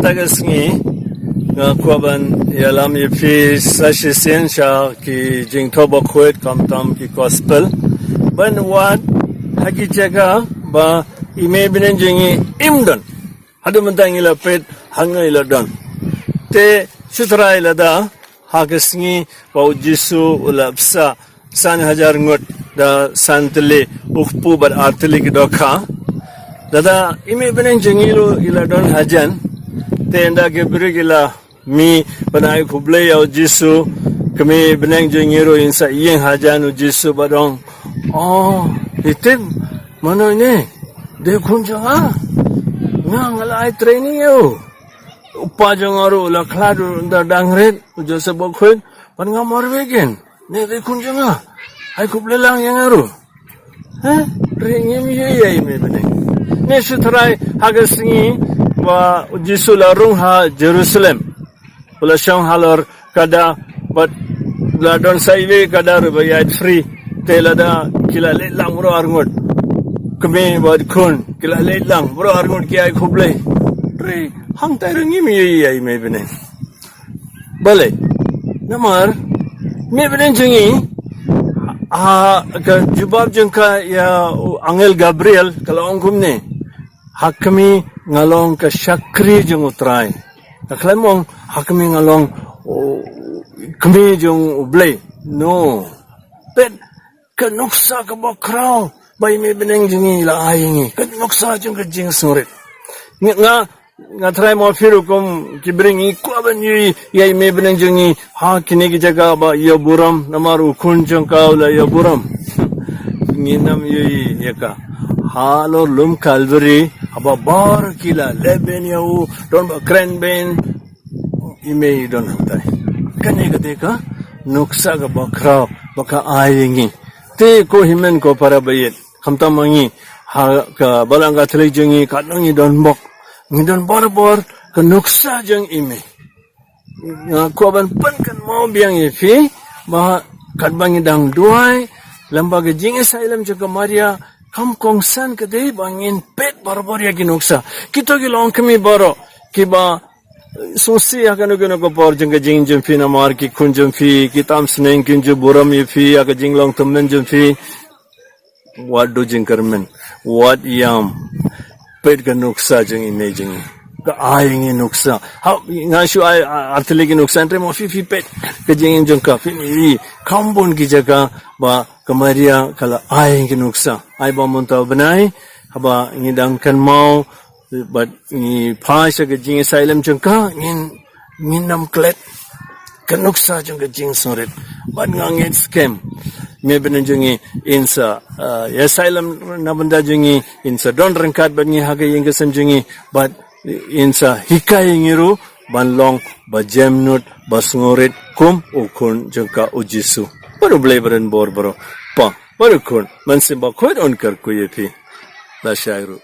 tagasngi kuaban yalam yipi sashisin sha ki jingtho bakhwet kamtam ki gospel ban wat hagi jaga ba ime binen jingi imdon hadu mentang ila pet hanga ila don te sutra ila da hagasngi ba jisu ulapsa san hajar ngot da santele ukpu bar artele ki dokha dada ime binen jingi lo ila don hajan te enda ke birigila mi banai kuble ya jisu kami benang jengiro insa iyeng hajan jisu badong oh itim mana ni de kunjanga ngalai training yo upa jangaru la khladu da dangret jose bokhun pan ngamor wegen ne de kunjanga ai kuble lang yang aru ha ringim ye me benang ne sutrai hagasngi wa jisu la rungha Jerusalem Pula syang halor kada but la don saiwe kada rubayat free telada kila lelang bro arngot kami bad kun kila lelang bro arngot kiai khuble re hang tai rengi mi ai me bene bale namar me bene jengi ka jubab jengka ya Angel Gabriel kalau ongkum ne hakmi ngalong ka syakri jeng utrai taklemong hakmi ngalong kami jeng ublay no pet ke nuksa ke bakraw bay me beneng jengi la ayingi ke nuksa jeng ke jeng surit nga try mo firu kum kibringi kuaban yi yai me beneng jengi ha kini ki jaga ba ya buram namar ukun jeng ka la ya buram nginam yi yaka halo lum Calvary aba bar kila leben yau don ba kren ben ime don hantai kane gade ka nuksa ga bakra baka ayingi te ko himen ko para bayet khamta mangi ha ka balanga thlei jengi kadngi don bok ngi don bor ka nuksa jeng ime ko ban pan kan mo biang ifi ba kadbangi dang duai lambaga jing asylum jaga maria kam kongsan kade bangin pet barbor ya ginuksa kito gilong kami baro kiba susi akan ko por jengga jing jemfi na mar ki kun jemfi kitam sneng kinju buram yifi aga jinglong tummen jemfi what do jingkarmen what yam pet ganuksa jeng imaging ka aying nuksa ha ngashu ay arthle ki nuksa entre mo fi pet ke jing jengka fi ni kambon ki jaga ba kamaria kala aying ki nuksa ay ba monta banai haba ngidang kan mau but ni phasa ke jing asylum jengka ngin nam klet kanuksa jeng ke jing soret but ngangit scam me benen jengi insa asylum na banda jengi insa don rangkat bat ngi haga yeng kesem jengi but insa hikai ngiru banlong ba jemnut ba sungoret kum ukun jengka ujisu baru bleberen bor bro pa baru kun mansimba khod on kar ko yepi la shairu